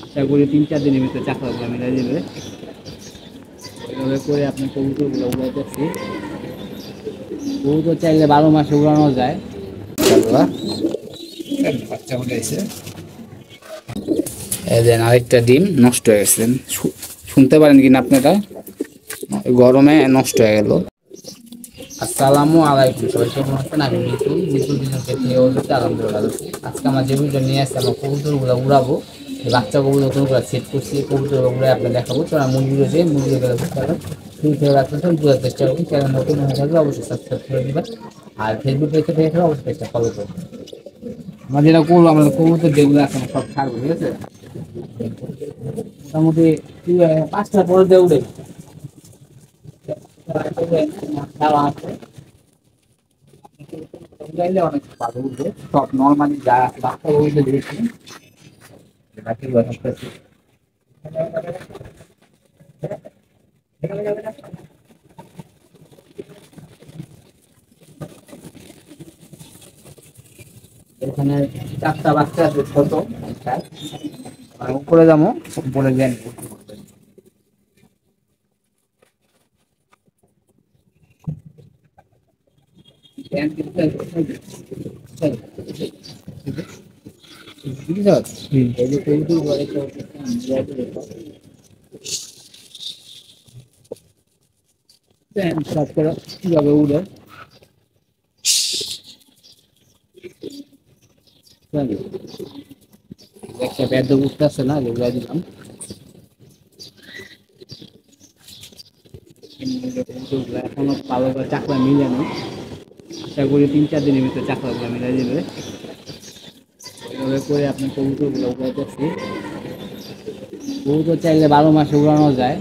আশা করি 3-4 দিনের ভিতরে চাকলাগুলো মিলাই দেবে। এভাবে করে আপনার কবুতরগুলো উড়াইতেছি। কবুতর চাইলে 12 মাসে উড়ানো যায়। বাচ্চা উঠাইছে, দেন আরেকটা ডিম নষ্ট হয়ে গেছে। শুনতে পারেন কিনা আপনারা, গরমে নষ্ট হয়ে গেল। আসসালামু আলাইকুম, সবাই কেমন আছেন? আমি মিতুল আলহামদুলিল্লাহ। আজকে আমার যে ভিডিও নিয়ে আসছে, আমরা কবুতরগুলো উড়াবো, বাচ্চা কবুতরগুলো সেট করছি, কবুতর উড়ে আপনার দেখাবো। তো আমরা মুরগিগুলো যে মুরগিগুলো শুরু থেকে রাখতে বোঝার চেষ্টা করুন। চ্যানেল নতুন হয়ে থাকলে অবশ্যই সাবস্ক্রাইব করে দেবেন, আর ফেসবুক পেজে দেখে অবশ্যই পেজটা ফলো করবেন। আমরা যেটা করবো, আমাদের কবুতর যেগুলো আছে সব ছাড়বো, ঠিক আছে? মোটামুটি 5টা পরে দিয়ে উঠে অনেক ভালো উঠবে। সব নর্মালি যা বাচ্চা উঠে দিয়েছি এখানে 4টা বাচ্চা আছে ছোট। উপরে যাবো, উপরে যাই কিভাবে উড়ে একটা ব্যাধ উঠতে আসছে না, উড়াই দিলাম। এখনো ভালো করে চাকলা মিলানো, আশা করি 3-4 দিনের ভিতরে চাকলাগুলো মিলাই দেবে। এভাবে করে আপনার কবুতরগুলো উড়াইতেছি। কবুতর চাইলে 12 মাসে উড়ানো যায়।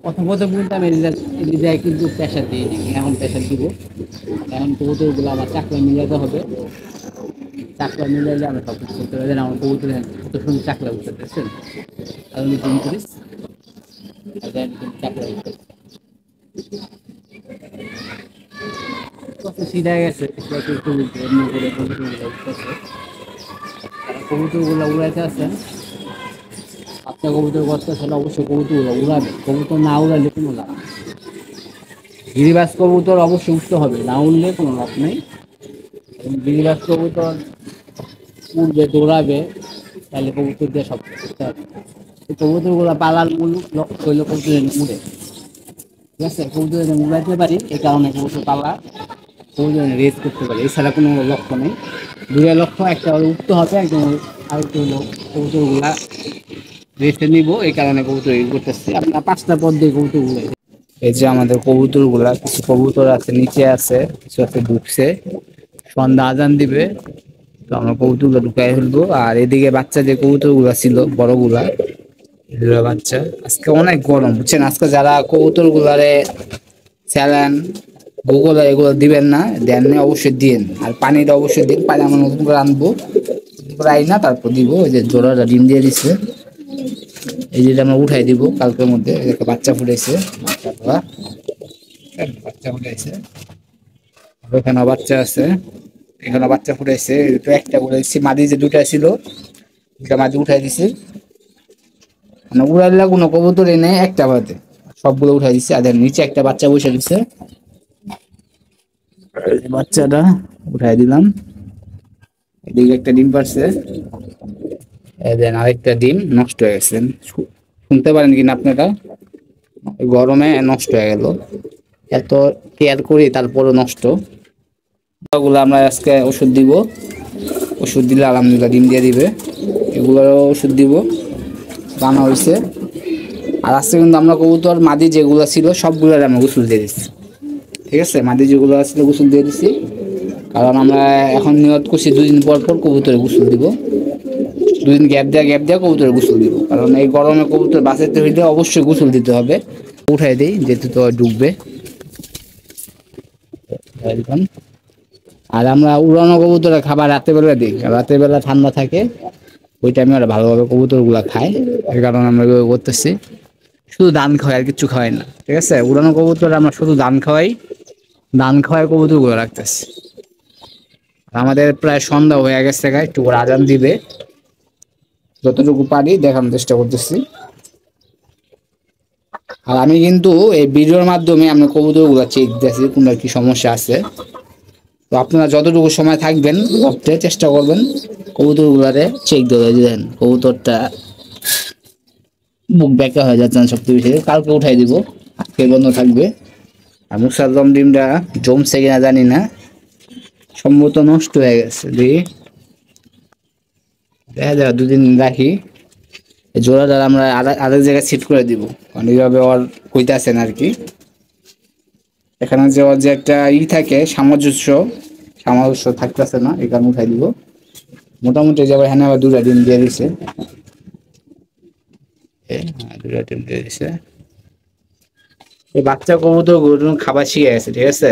প্রথম প্রথম কিন্তু আমি এদিকে কিন্তু প্রেশার দিই, এখন প্রেশার দিব। এখন কবুতরগুলো আবার চাকলা মিলাতে হবে। চাকলা মিলাইলে আমরা সব কিছু করতে পারি। আমার কবুতর কত সুন্দর চাকলা উঠতে পারছেন, আর নতুন করিস চাকলা উঠতে কত সিধা গেছে। কবুতরগুলো উড়াইতে আছেন, বাচ্চা কবুতর করতেছে, অবশ্যই কবুতরগুলো উড়াবে। কবুতর না উড়ালে কোনো লাভ নেই। গিরিবাজ কবুতর অবশ্যই উঠতে হবে, না উঠলে কোনো লাভ নেই। এবং গিরিবাজ কবুতর উড়বে, দৌড়াবে, তাহলে কবুতর দিয়ে সব করতে হবে। কবুতরগুলো পালার মূল লক্ষ্য হইলো কবুতর উড়ে, ঠিক আছে? কবুতর উড়াইতে পারি, এই কারণে কবুতর পালা, কবুতর রেস করতে পারি, এছাড়া কোনো লক্ষ্য নেই। দুইটা লক্ষ্য, একটা হলো উঠতে হবে, একদম আরেকটা হলো কবুতরগুলা রেস্টে নিব, এই কারণে কবুতর করতেছি। আপনার 5টা পথ দিয়ে কবুতর উড়াই। এই যে আমাদের কবুতর গুলা, কিছু কবুতর আছে নিচে আছে, কিছু আছে ঢুকছে। সন্ধ্যা আজান দিবে, তো আমরা কবুতর গুলো ঢুকাই ফেলবো। আর এদিকে বাচ্চা যে কবুতর গুলা ছিল বড় গুলা, এগুলা বাচ্চা। আজকে অনেক গরম, বুঝছেন? আজকে যারা কবুতর গুলারে স্যালান গুগল এগুলো দিবেন না, দেন অবশ্যই দিন। আর পানিটা অবশ্যই দিন, পানি আমরা নতুন করে আনবো, প্রায় না, তারপর দিব। ওই যে জোড়াটা ডিম দিয়ে দিচ্ছে, এই যেটা আমরা উঠাই দিব কালকের মধ্যে। একটা বাচ্চা ফুটাইছে, বাচ্চা ফুটাইছে, ওখানে বাচ্চা আছে, এখানে বাচ্চা ফুটাইছে। তো একটা উঠাইছি, মাদি যে দুটা ছিল দুটা মাদি উঠাই দিছি। মানে উড়াইলে কোনো কবুতরই নেই একটা বাদে, সবগুলো উঠাই দিচ্ছে। আর নিচে একটা বাচ্চা বসে দিচ্ছে, বাচ্চাটা উঠাই দিলাম। এদিকে একটা ডিম পারছে, দেন আরেকটা ডিম নষ্ট হয়ে গেছে। শুনতে পারেন কিনা আপনারা, গরমে নষ্ট হয়ে গেল। এত কেয়ার করি তারপরও নষ্ট। ওগুলো আমরা আজকে ওষুধ দিব, ওষুধ দিলে আলহামদুলিল্লাহ ডিম দিয়ে দিবে। এগুলোরও ওষুধ দিব, বানা হয়েছে। আর আজকে কিন্তু আমরা কবুতর মাদি যেগুলো ছিল সবগুলোর আমরা গোসল দিয়ে দিচ্ছি, ঠিক আছে? মাদি যেগুলো ছিল গোসল দিয়ে দিচ্ছি, কারণ আমরা এখন নিয়ত করছি 2 দিন পর পর কবুতরে গোসল দিব। 2 দিন গ্যাপ দেওয়া কবুতরে গোসল দিব, কারণ এই গরমে কবুতর বাঁচাতে হইলে অবশ্যই গোসল দিতে হবে। উঠাই দিই, যেহেতু তো ডুববে। আর আমরা উড়ানো কবুতরে খাবার রাতের বেলা দিই, রাতের বেলা ঠান্ডা থাকে, ওই টাইমে ওরা ভালোভাবে কবুতর গুলা খায়, এই কারণে আমরা এগুলো করতেছি। শুধু ধান খাওয়াই, আর কিছু খাওয়াই না, ঠিক আছে? উড়ানো কবুতর আমরা শুধু ধান খাওয়াই, ধান খাওয়াই কবুতর গুলো রাখতেছি। আমাদের প্রায় সন্ধ্যা হয়ে গেছে, একটু করে আজান দিবে, যতটুকু পারি দেখানোর চেষ্টা করতেছি। আর আমি কিন্তু এই ভিডিওর মাধ্যমে আমরা কবুতরগুলো চেক দিতেছি কোনটা কি সমস্যা আছে। তো আপনারা যতটুকু সময় থাকবেন ভাবতে চেষ্টা করবেন কবুতরগুলারে চেক দিয়ে দেন। কবুতরটা বুক ব্যাকা হয়ে যাচ্ছে না সবচেয়ে বেশি, কালকে উঠাই দিব, আজকে বন্ধ থাকবে। আর মুসাল্লম ডিমটা জমছে কিনা জানি না, সম্ভবত নষ্ট হয়ে গেছে। দেখা যাক, দুদিন রাখি, জোড়াটা আমরা আরেক জায়গায় শিফট করে দিব, কারণ এইভাবে ওর কইতাছেন আর কি। এখানে যে ওর যে একটা থাকে সামঞ্জস্য থাকতেছে না, এই কারণে উঠাই দিব। মোটামুটি যাবে, হ্যাঁ আবার 2টা ডিম দিয়ে দিছে, হ্যাঁ 2টা ডিম দিয়ে দিছে। এই বাচ্চা কবুতর গরু খাবার শিখে গেছে, ঠিক আছে,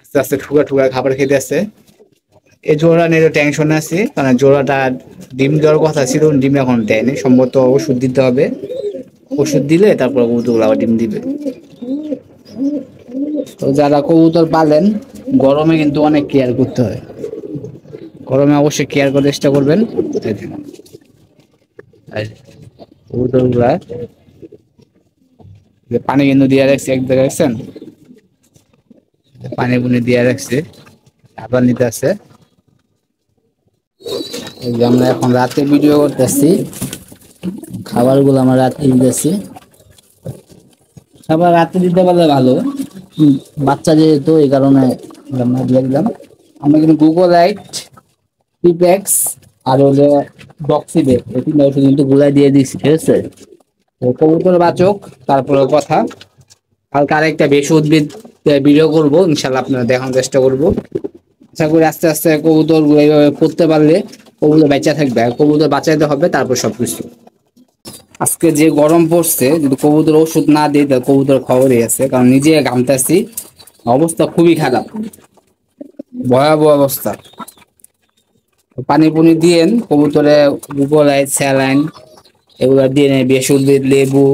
আস্তে আস্তে ঠুকা ঠুকা খাবার খেতে আসছে। এই জোড়া নিয়ে টেনশন আছে, কারণ জোড়াটা ডিম দেওয়ার কথা ছিল, ডিম এখন দেয়নি, সম্ভবত ওষুধ দিতে হবে, ওষুধ দিলে তারপর কবুতরগুলো আবার ডিম দিবে। তো যারা কবুতর পালেন, গরমে কিন্তু অনেক কেয়ার করতে হয়, গরমে অবশ্যই কেয়ার করার চেষ্টা করবেন। কবুতরগুলা পানি কিন্তু দিয়ে রাখছে, এক জায়গায় রাখছেন, পানি পুনি দিয়ে রাখছে, আবার নিতে আছে। এই যে আমরা এখন রাতে ভিডিও করতেছি, খাবারগুলো আমরা রাতে দিতেছি, খাবার রাতে দিতে পারলে ভালো, বাচ্চা যেহেতু এই কারণে আমরা দিয়ে দিলাম। আমরা কিন্তু গ্লুকোলাইট, পিপেক্স আর হলো ডক্সিবেট, এই 3টা ওষুধ কিন্তু গুলাই দিয়ে দিচ্ছি, ঠিক আছে। তো কবুতর বাচক, তারপরে কথা কালকে আরেকটা বেশি উদ্ভিদ ভিডিও করবো ইনশাল্লাহ, আপনারা দেখানোর চেষ্টা করবো। আশা করি আস্তে আস্তে কবুতর করতে পারলে কবুতর বাঁচা থাকবে, আর কবুতর বাঁচাইতে হবে তারপর সবকিছু। আজকে যে গরম পড়ছে, যদি কবুতর ওষুধ না দিই তাহলে কবুতর খবরই আছে, কারণ নিজে ঘামতেছি, অবস্থা খুবই খারাপ, ভয়াবহ অবস্থা। পানি পুনি দিয়েন কবুতরে, গ্লুকোলাইট, স্যালাইন এগুলো দিয়ে নেই, বেশি উদ্ভিদ, লেবু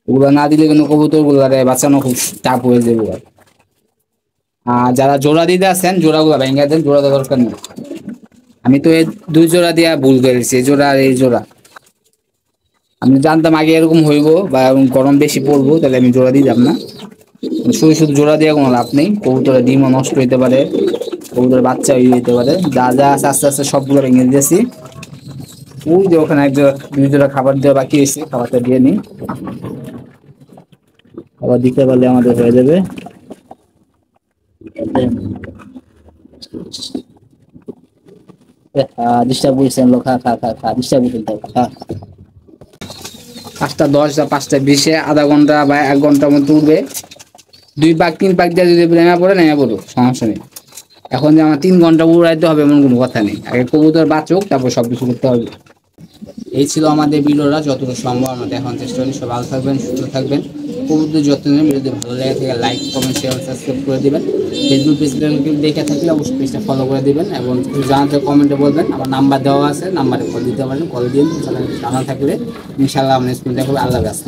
এগুলো না দিলে কিন্তু কবুতর গুলারে বাঁচানো খুব টাফ হয়ে যাবে। আর যারা জোড়া দিতে আছেন, জোড়াগুলো ভেঙে দেন, জোড়া দেওয়ার দরকার নেই। আমি তো এই 2 জোড়া দিয়া ভুল করেছি, এই জোড়া আর এই জোড়া। আমি জানতাম আগে এরকম হইব বা গরম বেশি পড়বো, তাহলে আমি জোড়া দিতাম না। শুধু শুধু জোড়া দিয়ে কোনো লাভ নেই, কবুতরের ডিমও নষ্ট হইতে পারে, কবুতরের বাচ্চা হয়ে যেতে পারে। যা যা আছে আস্তে আস্তে সবগুলো ভেঙে দিয়েছি। ওই যে ওখানে 2 জোড়া খাবার দেওয়া বাকি আছে, খাবারটা দিয়ে নিই, খাবার দিতে পারলে আমাদের হয়ে যাবে। ডিস্টার্ব করছেন লোক, খা খা খা খা, ডিস্টার্ব করতে খা। 5টা 10 বা 5টা 20-এ আধা ঘন্টা বা 1 ঘন্টার মধ্যে উঠবে। 2 পাক 3 পাক দিয়ে যদি নেমে পড়ো সমস্যা নেই। এখন যে আমার 3 ঘন্টা উড়াইতে হবে এমন কোনো কথা নেই, আগে কবুতর বাঁচুক তারপর সবকিছু করতে হবে। এই ছিল আমাদের ভিডিওটা, যতটুকু সম্ভব আমরা দেখানোর চেষ্টা করি। সবাই ভালো থাকবেন, সুস্থ থাকবেন, কবুতর যত্ন নেবেন। যদি ভালো লেগে থাকে লাইক, কমেন্ট, শেয়ার, সাবস্ক্রাইব করে দিবেন। ফেসবুক পেজ দেখে থাকলে অবশ্যই পেজটা ফলো করে দিবেন, এবং কিছু জানাতে কমেন্টে বলবেন। আমার নাম্বার দেওয়া আছে, নাম্বারে কল দিতে পারেন, কল দিন জানা থাকলে ইনশাআল্লাহ আমরা স্কুল দেখাবো। আল্লাহ হাফেজ।